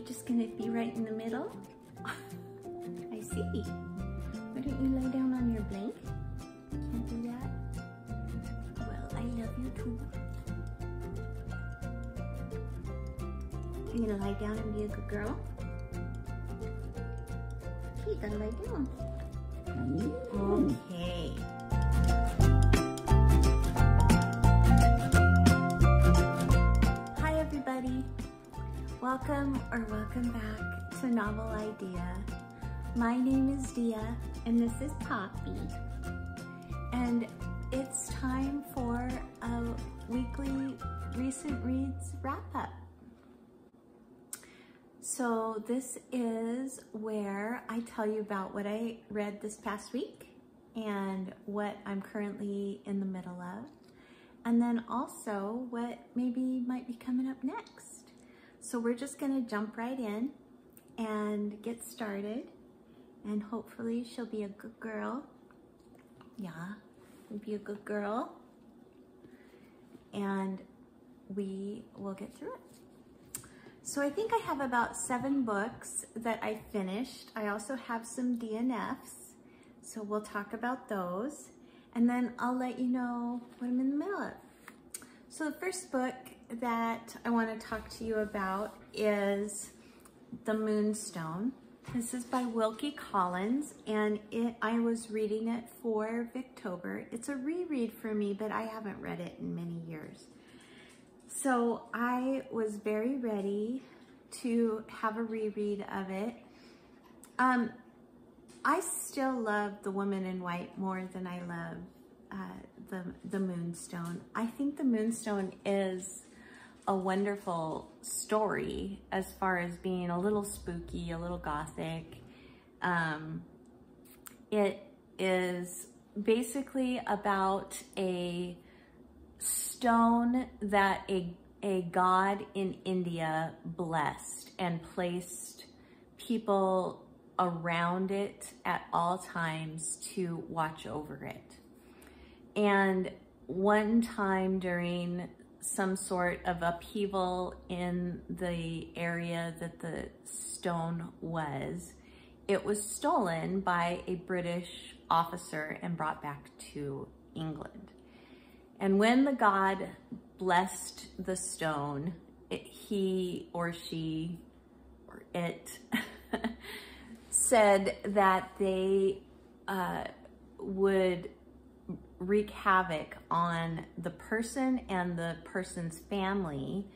just gonna be right in the middle? I see. Why don't you lie down on your blanket? Can't do that? Well, I love you too. You gonna lie down and be a good girl? Okay, you gotta lie down. Okay. Hi everybody. Welcome back to Novel Idea. My name is Dia and this is Poppy. And it's time for a weekly recent reads wrap up. So this is where I tell you about what I read this past week and what I'm currently in the middle of, and then also what maybe might be coming up next. So we're just gonna jump right in and get started, and hopefully she'll be a good girl. Yeah, we'll be a good girl, and we will get through it. So I think I have about 7 books that I finished. I also have some DNFs, so we'll talk about those. And then I'll let you know what I'm in the middle of. So the first book that I want to talk to you about is The Moonstone. This is by Wilke Collins, and I was reading it for Victober. It's a reread for me, but I haven't read it in many years. So I was very ready to have a reread of it. I still love The Woman in White more than I love the Moonstone. I think The Moonstone is a wonderful story as far as being a little spooky, a little gothic. It is basically about a stone that a god in India blessed and placed people around it at all times to watch over it. And one time during some sort of upheaval in the area that the stone was, it was stolen by a British officer and brought back to England. And when the god blessed the stone, he or she or it said that they would wreak havoc on the person and the person's family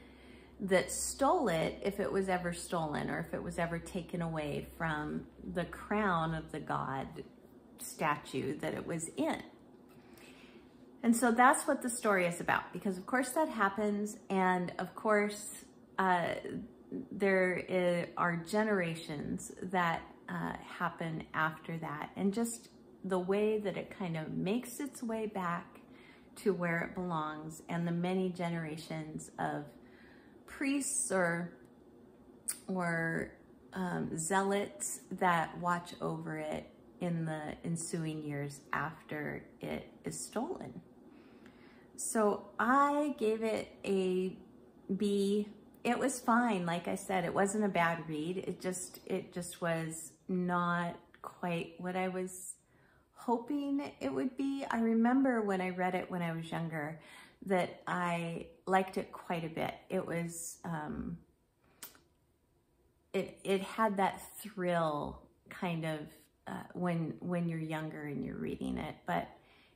that stole it if it was ever stolen or if it was ever taken away from the crown of the god statue that it was in. And so that's what the story is about, because of course that happens, and of course there are generations that happen after that, and just the way that it kind of makes its way back to where it belongs, and the many generations of priests or zealots that watch over it in the ensuing years after it is stolen. So I gave it a B. It was fine. Like I said, it wasn't a bad read. It just was not quite what I was hoping it would be. I remember when I read it when I was younger that I liked it quite a bit. It was, it had that thrill kind of when you're younger and you're reading it, but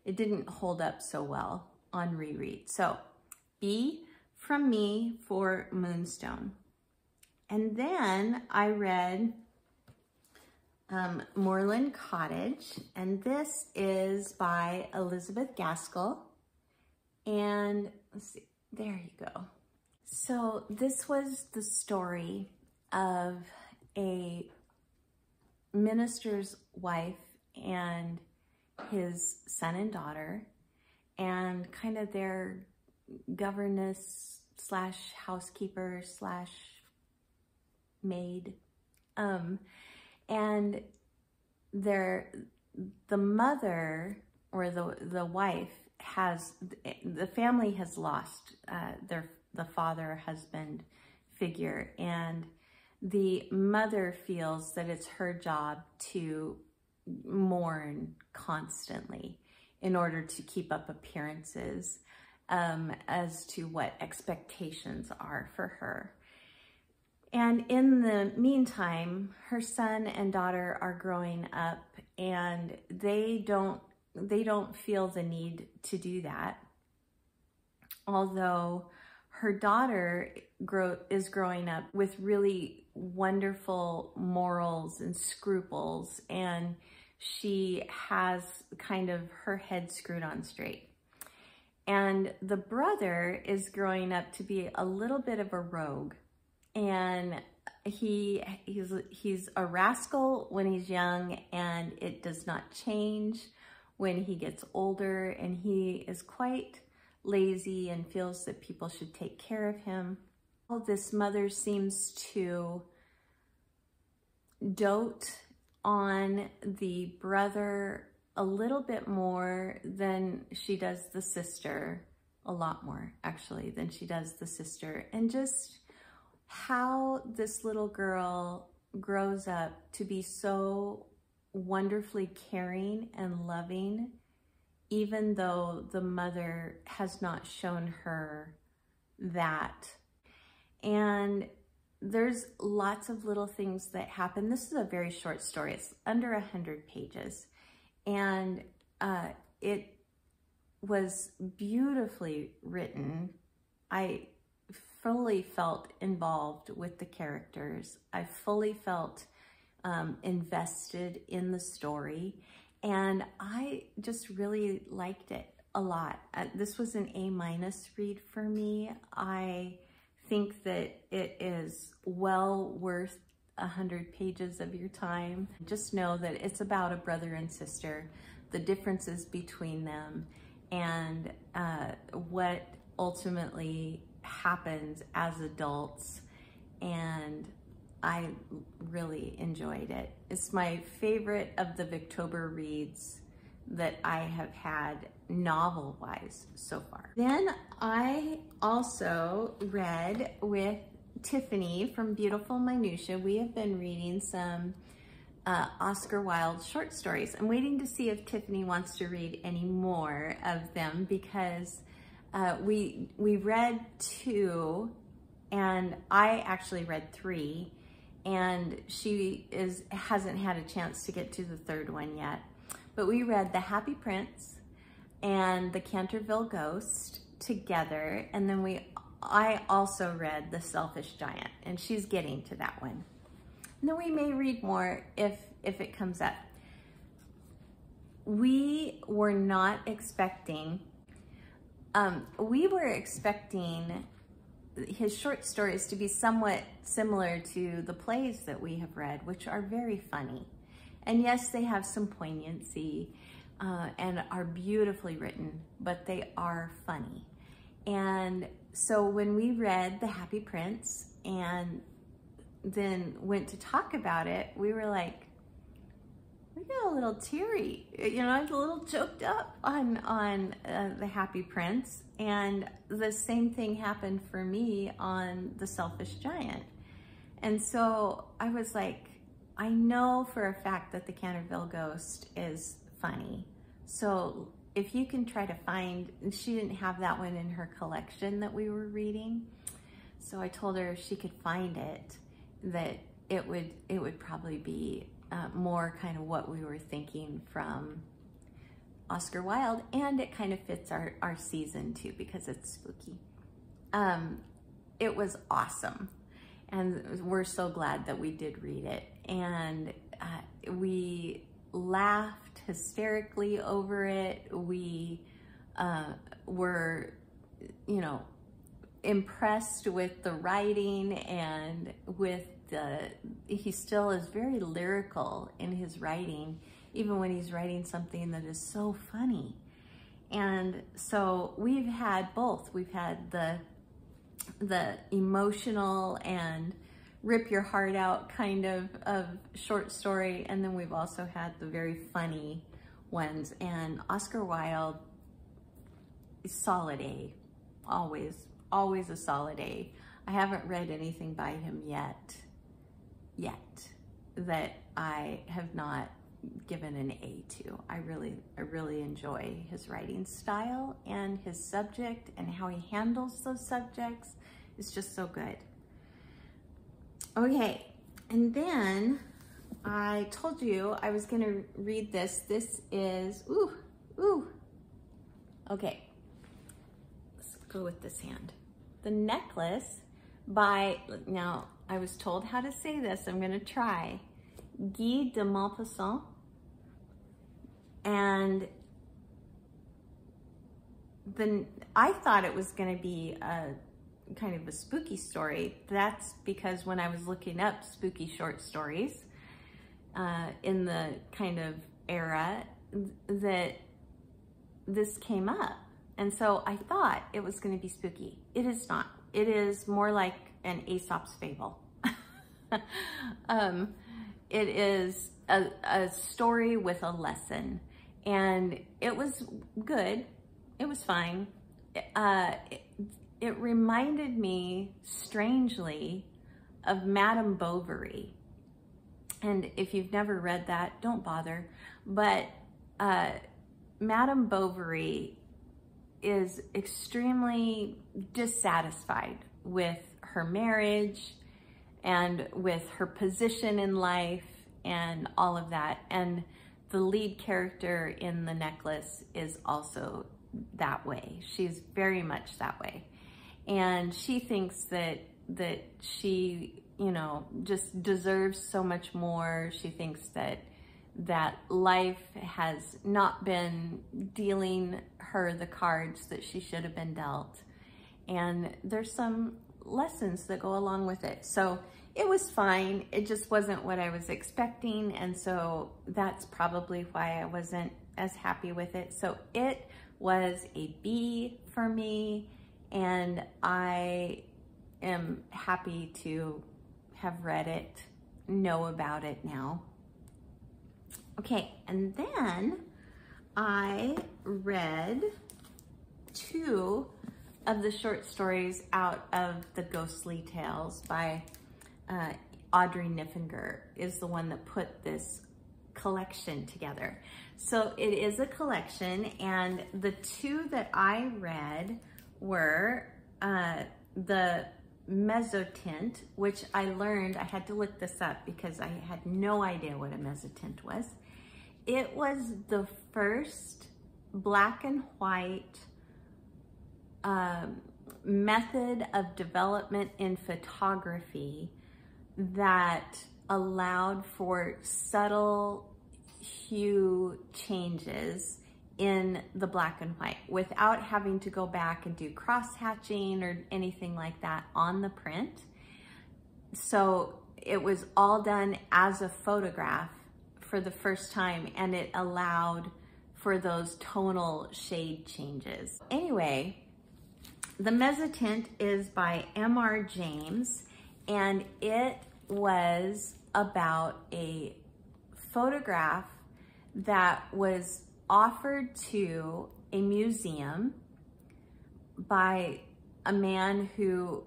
it didn't hold up so well on reread. So B from me for Moonstone. And then I read Moreland Cottage, and this is by Elizabeth Gaskell. And let's see, there you go. So this was the story of a minister's wife and his son and daughter, and kind of their governess slash housekeeper slash maid. And the mother or the wife the family has lost the father husband figure, and the mother feels that it's her job to mourn constantly in order to keep up appearances as to what expectations are for her. And in the meantime, her son and daughter are growing up, and they don't feel the need to do that. Although her daughter is growing up with really wonderful morals and scruples, and she has kind of her head screwed on straight. And the brother is growing up to be a little bit of a rogue, and he's a rascal when he's young, and it does not change when he gets older, and he is quite lazy and feels that people should take care of him. This mother seems to dote on the brother a little bit more than she does the sister, a lot more actually than she does the sister, and just how this little girl grows up to be so wonderfully caring and loving, even though the mother has not shown her that. And there's lots of little things that happen. This is a very short story. It's under 100 pages. And it was beautifully written. I fully felt involved with the characters. I fully felt invested in the story. And I just really liked it a lot. This was an A- read for me. I think that it is well worth 100 pages of your time. Just know that it's about a brother and sister, the differences between them, and what ultimately happens as adults. And I really enjoyed it. It's my favorite of the Victober reads that I have had novel-wise so far. Then I also read with Tiffany from Beautiful Minutia. We have been reading some Oscar Wilde short stories. I'm waiting to see if Tiffany wants to read any more of them, because we read 2 and I actually read 3, and she hasn't had a chance to get to the 3rd one yet. But we read The Happy Prince and The Canterville Ghost together, and then I also read The Selfish Giant, and she's getting to that one. And then we may read more if it comes up. We were not expecting, we were expecting his short stories to be somewhat similar to the plays that we have read, which are very funny. And yes, they have some poignancy and are beautifully written, but they are funny. And so when we read The Happy Prince and then went to talk about it, we were like, we got a little teary. You know, I was a little choked up on The Happy Prince. And the same thing happened for me on The Selfish Giant. And so I was like, I know for a fact that The Canterville Ghost is funny. So if you can try to find, and she didn't have that one in her collection that we were reading. So I told her if she could find it, that it would probably be more kind of what we were thinking from Oscar Wilde, and it kind of fits our season too, because it's spooky. It was awesome, and we're so glad that we did read it. And we laughed hysterically over it. We were, you know, impressed with the writing and with he still is very lyrical in his writing, even when he's writing something that is so funny. And so we've had both. We've had the emotional and rip your heart out kind of short story, and then we've also had the very funny ones. And Oscar Wilde is solid A, always a solid A. I haven't read anything by him yet yet that I have not given an A to. I really enjoy his writing style, and his subject and how he handles those subjects is just so good. Okay, and then I told you I was gonna read this. This is, okay, let's go with this hand. The Necklace by, now I was told how to say this, I'm gonna try, Guy de Maupassant. And then I thought it was gonna be a kind of a spooky story. That's because when I was looking up spooky short stories in the kind of era, that this came up. And so I thought it was going to be spooky. It is not. It is more like an Aesop's fable. It is a story with a lesson. And it was good. It was fine. It reminded me, strangely, of Madame Bovary. And if you've never read that, don't bother. But Madame Bovary is extremely dissatisfied with her marriage and with her position in life and all of that. And the lead character in The Necklace is also that way. She's very much that way. And she thinks that she, you know, just deserves so much more. She thinks that life has not been dealing her the cards that she should have been dealt. And there's some lessons that go along with it. So it was fine. It just wasn't what I was expecting. And so that's probably why I wasn't as happy with it. So it was a B for me. And I am happy to have read it, know about it now. Okay, and then I read 2 of the short stories out of the Ghostly Tales by Audrey Niffinger, is the one that put this collection together. So it is a collection, and the 2 that I read were the Mezzotint, which I learned, I had to look this up because I had no idea what a Mezzotint was. It was the first black and white method of development in photography that allowed for subtle hue changes in the black and white without having to go back and do cross-hatching or anything like that on the print. So it was all done as a photograph for the first time, and it allowed for those tonal shade changes. Anyway, the Mezzotint is by M.R. James, and it was about a photograph that was offered to a museum by a man who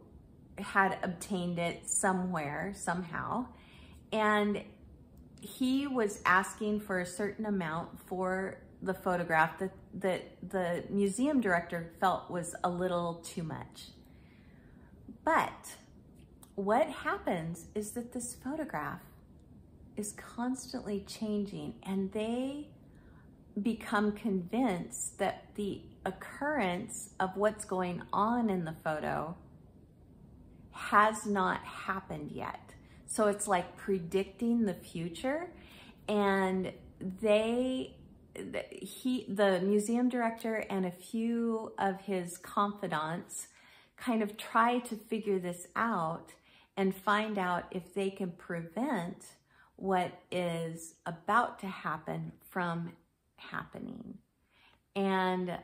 had obtained it somewhere, somehow, and he was asking for a certain amount for the photograph that the museum director felt was a little too much. But what happens is that this photograph is constantly changing, and they become convinced that the occurrence of what's going on in the photo has not happened yet. So it's like predicting the future, and the museum director and a few of his confidants kind of try to figure this out and find out if they can prevent what is about to happen from happening. And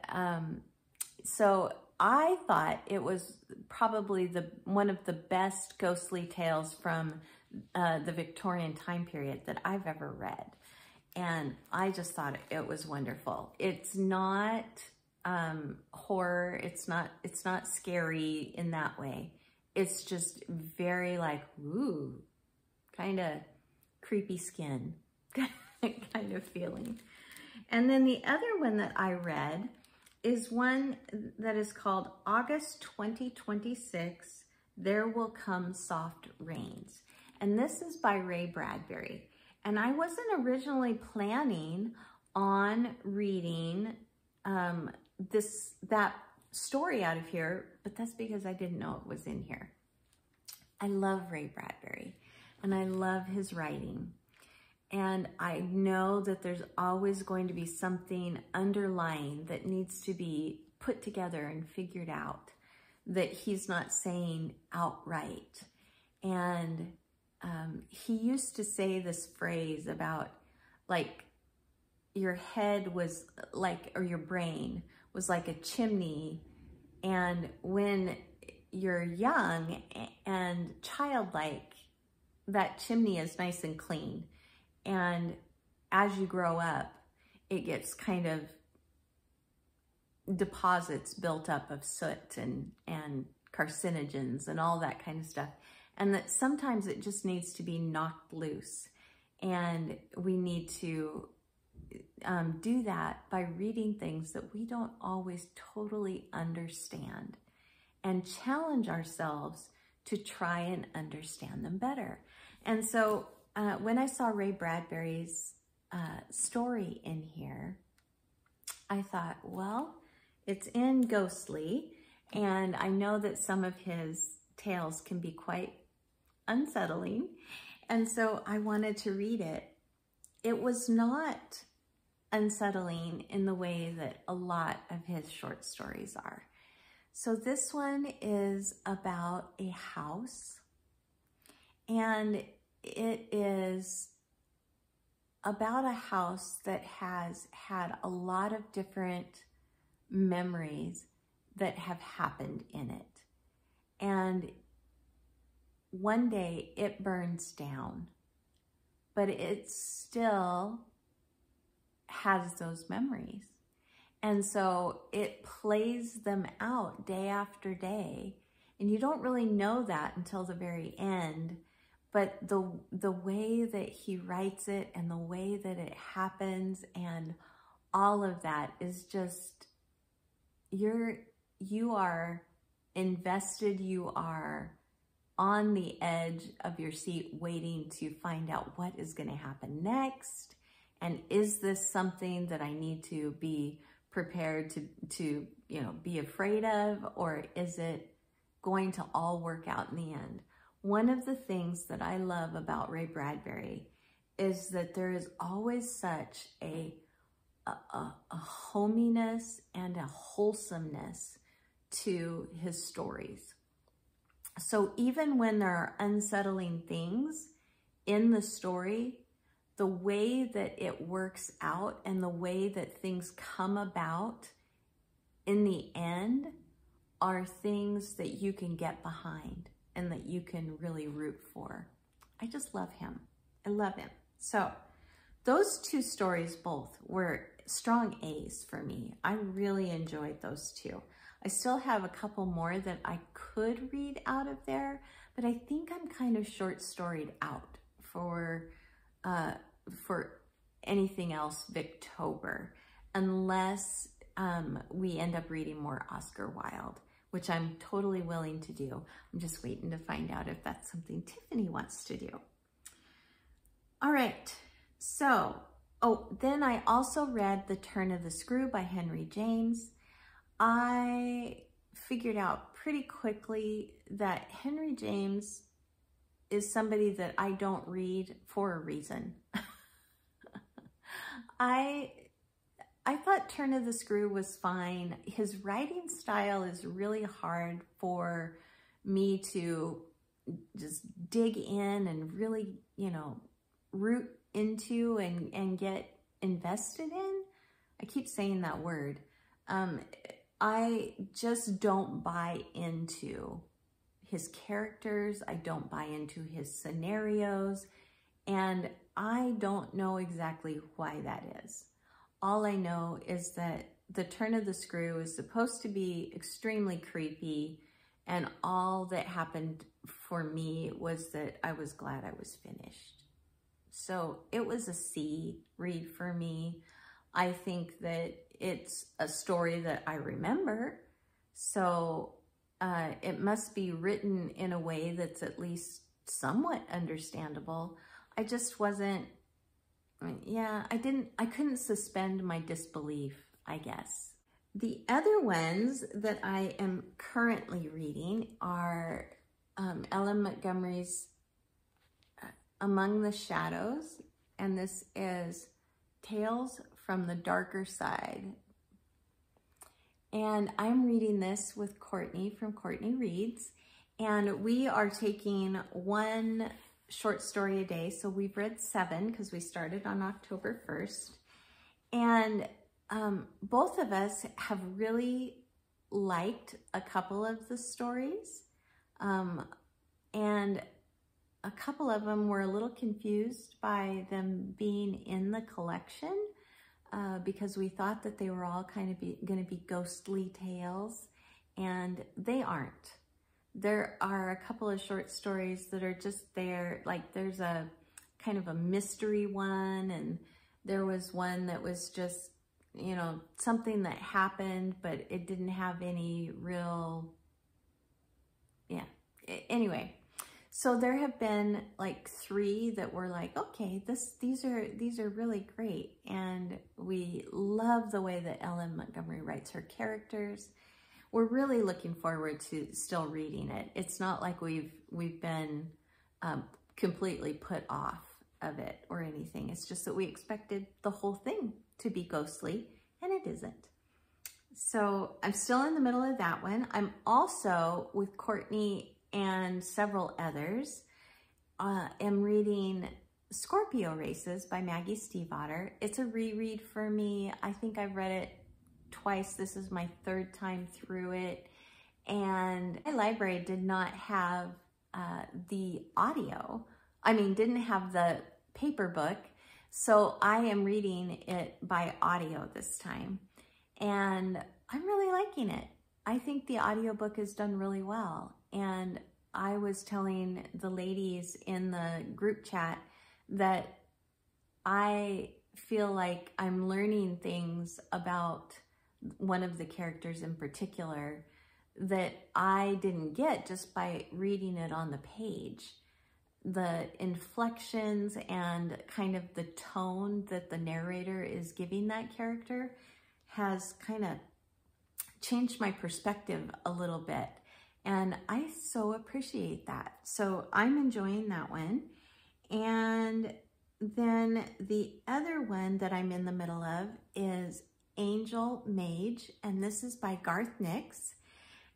so I thought it was probably one of the best ghostly tales from the Victorian time period that I've ever read. And I just thought it was wonderful. It's not horror. It's not scary in that way. It's just very like, ooh, kind of creepy skin kind of feeling. And then the other one that I read is one that is called August 2026, There Will Come Soft Rains. And this is by Ray Bradbury. And I wasn't originally planning on reading that story out of here, but that's because I didn't know it was in here. I love Ray Bradbury and I love his writing. And I know that there's always going to be something underlying that needs to be put together and figured out that he's not saying outright. And he used to say this phrase about like your head was like, or your brain was like a chimney. And when you're young and childlike, that chimney is nice and clean. And as you grow up, it gets kind of deposits built up of soot and carcinogens and all that kind of stuff. And that sometimes it just needs to be knocked loose. And we need to do that by reading things that we don't always totally understand and challenge ourselves to try and understand them better. And so when I saw Ray Bradbury's story in here, I thought, well, it's in ghostly, and I know that some of his tales can be quite unsettling, and so I wanted to read it. It was not unsettling in the way that a lot of his short stories are. So this one is about a house, and it is about a house that has had a lot of different memories that have happened in it. And one day it burns down, but it still has those memories. And so it plays them out day after day. And you don't really know that until the very end. But the way that he writes it and the way that it happens and all of that is just, you are invested, you are on the edge of your seat waiting to find out what is going to happen next. And is this something that I need to be prepared to be afraid of, or is it going to all work out in the end? One of the things that I love about Ray Bradbury is that there is always such a hominess and a wholesomeness to his stories. So even when there are unsettling things in the story, the way that it works out and the way that things come about in the end are things that you can get behind and that you can really root for. I just love him. I love him. So those two stories both were strong A's for me. I really enjoyed those two. I still have a couple more that I could read out of there, but I think I'm kind of short storied out for anything else Victober, unless we end up reading more Oscar Wilde, which I'm totally willing to do. I'm just waiting to find out if that's something Tiffany wants to do. All right, so, then I also read The Turn of the Screw by Henry James. I figured out pretty quickly that Henry James is somebody that I don't read for a reason. I thought Turn of the Screw was fine. His writing style is really hard for me to just dig in and really, root into and get invested in. I keep saying that word. I just don't buy into his characters. I don't buy into his scenarios. And I don't know exactly why that is. All I know is that The Turn of the Screw is supposed to be extremely creepy, and all that happened for me was that I was glad I was finished. So it was a C read for me. I think that it's a story that I remember. So it must be written in a way that's at least somewhat understandable. I just wasn't, yeah, I couldn't suspend my disbelief, I guess. The other ones that I am currently reading are Ellen Montgomery's Among the Shadows, and this is Tales from the Darker Side. And I'm reading this with Courtney from Courtney Reads, and we are taking one short story a day. So we've read 7 because we started on October 1st. And both of us have really liked a couple of the stories. And a couple of them were a little confused by them being in the collection because we thought that they were all kind of going to be ghostly tales, and they aren't. There are a couple of short stories that are just there, like there's a kind of a mystery one, and there was one that was just, you know, something that happened, but it didn't have any real, yeah. Anyway, so there have been like 3 that were like, okay, these are really great. And we love the way that Ellen Montgomery writes her characters. We're really looking forward to still reading it. It's not like we've been completely put off of it or anything. It's just that we expected the whole thing to be ghostly, and it isn't. So I'm still in the middle of that one. I'm also with Courtney and several others, am reading Scorpio Races by Maggie Stieffvater. It's a reread for me. I think I've read it twice. This is my 3rd time through it. And my library did not have the audio. I mean, didn't have the paper book. So I am reading it by audio this time. And I'm really liking it. I think the audiobook is done really well. And I was telling the ladies in the group chat that I feel like I'm learning things about one of the characters in particular that I didn't get just by reading it on the page. The inflections and kind of the tone that the narrator is giving that character has kind of changed my perspective a little bit. And I so appreciate that. So I'm enjoying that one. And then the other one that I'm in the middle of is Angel Mage. And this is by Garth Nix.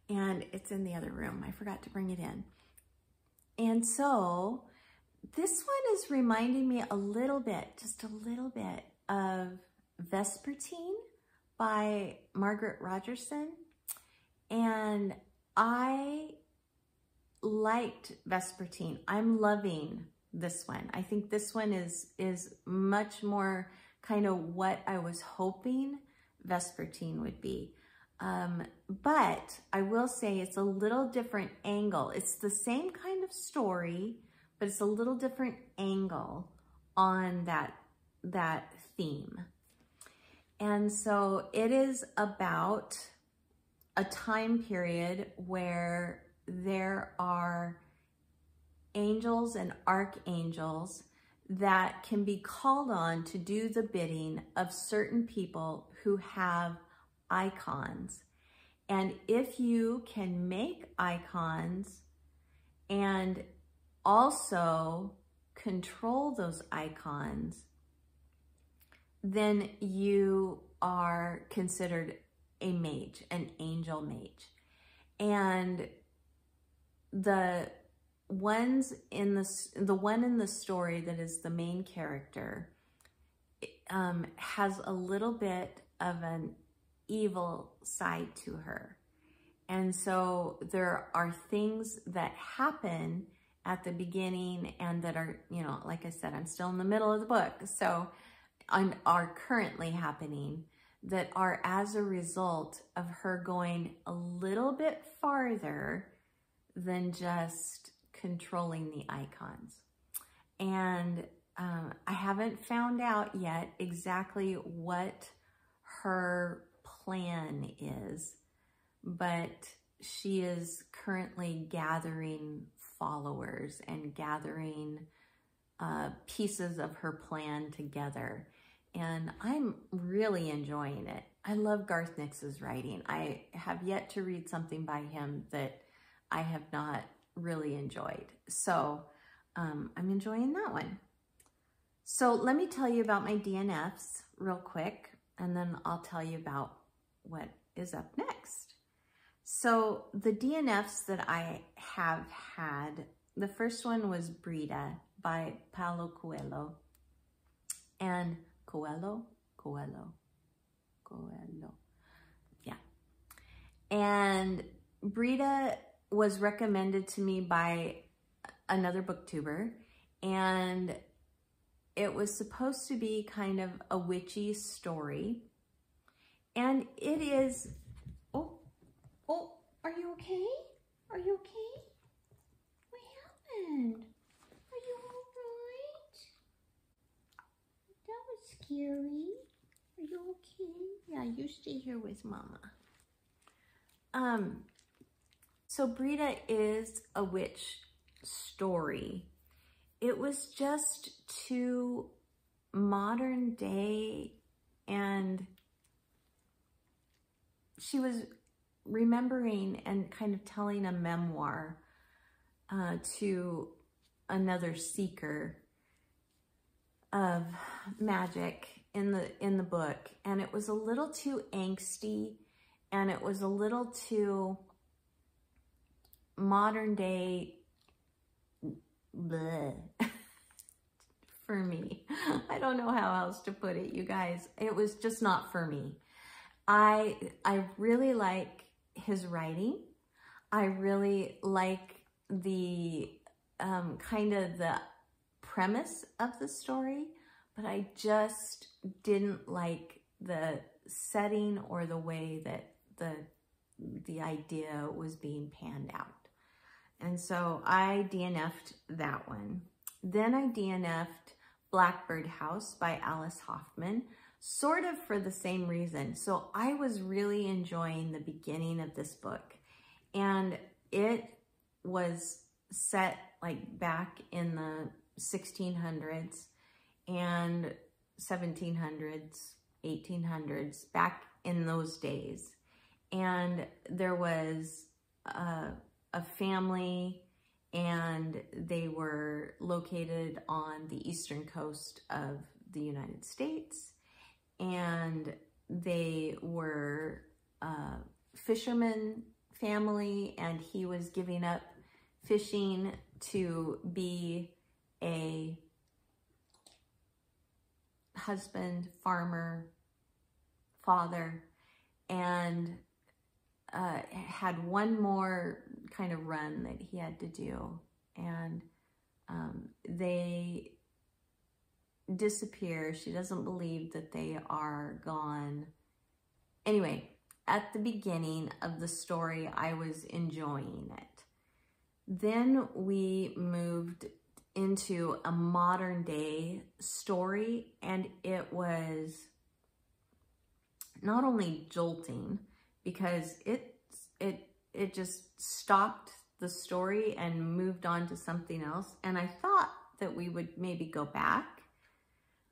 And it's in the other room. I forgot to bring it in. And so this one is reminding me a little bit, just a little bit, of Vespertine by Margaret Rogerson. And I liked Vespertine. I'm loving this one. I think this one is much more kind of what I was hoping Vespertine would be. But I will say it's a little different angle. It's the same kind of story, but it's a little different angle on that theme. And so it is about a time period where there are angels and archangels that can be called on to do the bidding of certain people who have icons. And if you can make icons and also control those icons, then you are considered a mage, an angel mage. And the one in the story that is the main character has a little bit of an evil side to her. And so there are things that happen at the beginning and that are, you know, like I said, I'm still in the middle of the book, so are currently happening that are as a result of her going a little bit farther than just controlling the icons. And I haven't found out yet exactly what her plan is, but she is currently gathering followers and gathering pieces of her plan together. And I'm really enjoying it. I love Garth Nix's writing. I have yet to read something by him that I have not really enjoyed. So I'm enjoying that one. So let me tell you about my DNFs real quick, and then I'll tell you about what is up next. So the DNFs that I have had, the first one was Brida by Paulo Coelho. And Coelho. Yeah. And Brida was recommended to me by another booktuber, and it was supposed to be kind of a witchy story. And it is, oh, are you okay? Are you okay? What happened? Are you all right? That was scary. Are you okay? Yeah, you stay here with Mama. So Brida is a witch story. It was just too modern day, and she was remembering and kind of telling a memoir to another seeker of magic in the book, and it was a little too angsty, and it was a little too modern day bleh for me. I don't know how else to put it, you guys. It was just not for me. I really like his writing. I really like the kind of the premise of the story, but I just didn't like the setting or the way that the idea was being panned out. And so I DNF'd that one. Then I DNF'd Blackbird House by Alice Hoffman, sort of for the same reason. So I was really enjoying the beginning of this book, and it was set like back in the 1600s and 1700s, 1800s, back in those days. And there was a family, and they were located on the eastern coast of the United States, and they were a fisherman family, and he was giving up fishing to be a husband, farmer, father, and had one more kind of run that he had to do, and they disappear. She doesn't believe that they are gone. Anyway, at the beginning of the story, I was enjoying it. Then we moved into a modern day story, and it was not only jolting, because it just stopped the story and moved on to something else. And I thought that we would maybe go back,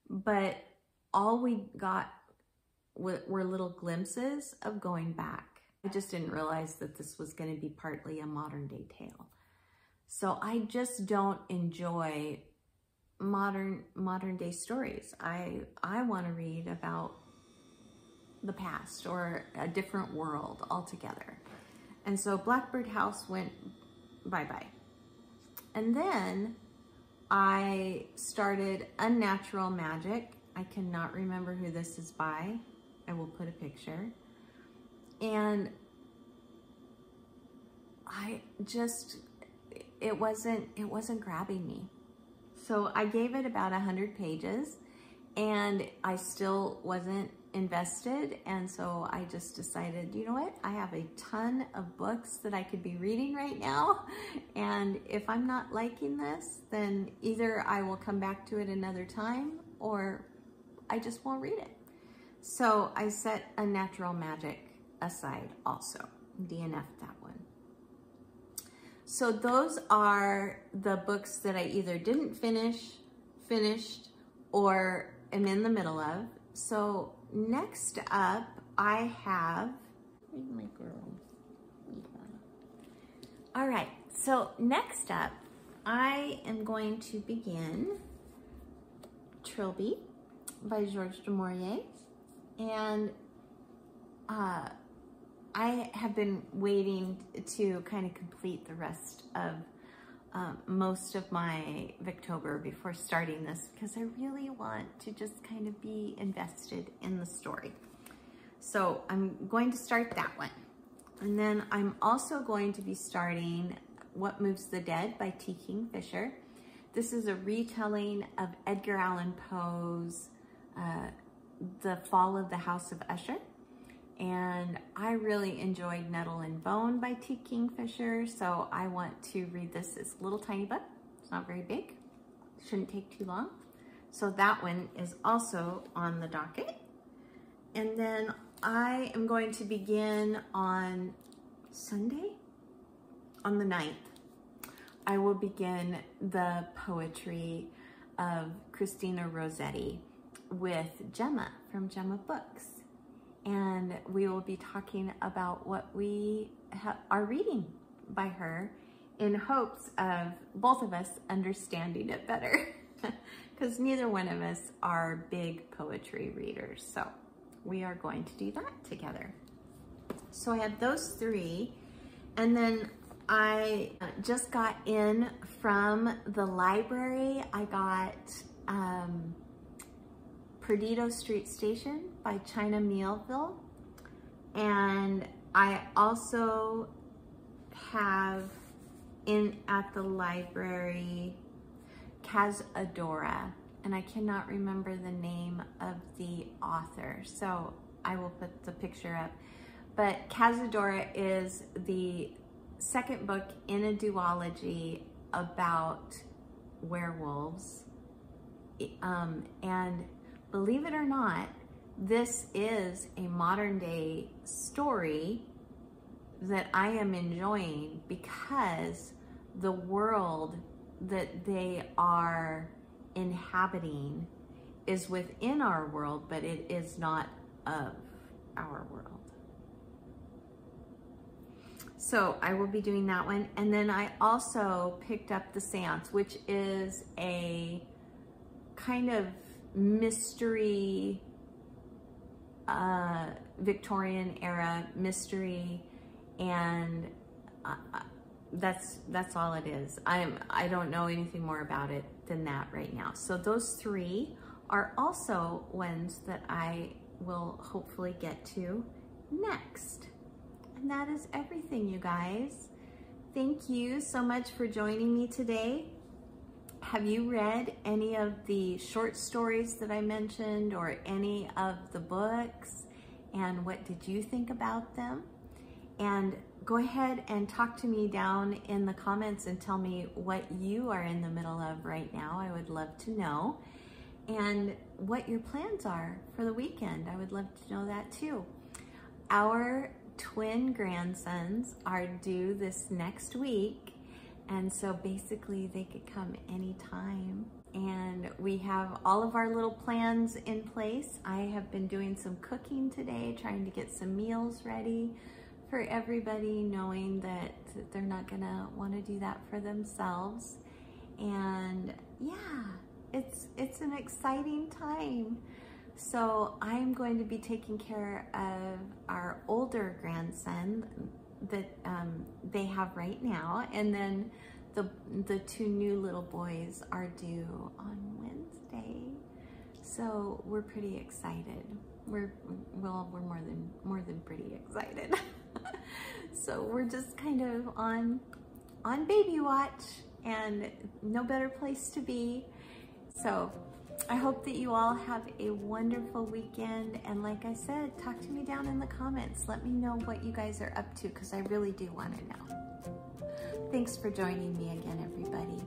but all we got were little glimpses of going back. I just didn't realize that this was going to be partly a modern day tale. So I just don't enjoy modern day stories. I want to read about the past or a different world altogether. And so Blackbird House went bye-bye. And then I started Unnatural Magic. I cannot remember who this is by. I will put a picture. And I just, it wasn't grabbing me. So I gave it about 100 pages, and I still wasn't invested, and so I just decided, you know what, I have a ton of books that I could be reading right now, and if I'm not liking this, then either I will come back to it another time or I just won't read it. So I set Unnatural Magic aside also, DNF that one. So those are the books that I either didn't finished, or am in the middle of. So next up, I have, where's my girl? All right, so next up, I am going to begin Trilby by Georges du Maurier. And I have been waiting to kind of complete the rest of most of my Victober before starting this, because I really want to just kind of be invested in the story. So I'm going to start that one. And then I'm also going to be starting What Moves the Dead by T. Kingfisher. This is a retelling of Edgar Allan Poe's The Fall of the House of Usher. And I really enjoyed Nettle and Bone by T. Kingfisher, so I want to read this. It's a little tiny book. It's not very big. Shouldn't take too long. So that one is also on the docket. And then I am going to begin on Sunday, on the 9th. I will begin the poetry of Christina Rossetti with Gemma from Gemma Books. And we will be talking about what we are reading by her in hopes of both of us understanding it better, because neither one of us are big poetry readers. So we are going to do that together. So I have those three. And then I just got in from the library. I got Perdido Street Station by China Mievielle, and I also have at the library Cazadora, and I cannot remember the name of the author, so I will put the picture up. But Cazadora is the second book in a duology about werewolves, and believe it or not, this is a modern day story that I am enjoying, because the world that they are inhabiting is within our world, but it is not of our world. So I will be doing that one. And then I also picked up the Seance, which is a kind of mystery, Victorian era mystery, and that's all it is. I don't know anything more about it than that right now. So those three are also ones that I will hopefully get to next. And that is everything, you guys. Thank you so much for joining me today. Have you read any of the short stories that I mentioned, or any of the books? And what did you think about them? And go ahead and talk to me down in the comments and tell me what you are in the middle of right now. I would love to know. And what your plans are for the weekend. I would love to know that too. Our twin grandsons are due this next week, and so basically they could come anytime. And we have all of our little plans in place. I have been doing some cooking today, trying to get some meals ready for everybody, knowing that they're not gonna want to do that for themselves. And yeah, it's an exciting time. So I'm going to be taking care of our older grandson that they have right now, and then the two new little boys are due on Wednesday. So we're pretty excited. We're more than pretty excited. So we're just kind of on baby watch, and no better place to be. So I hope that you all have a wonderful weekend. And like I said, talk to me down in the comments. Let me know what you guys are up to, because I really do want to know. Thanks for joining me again, everybody.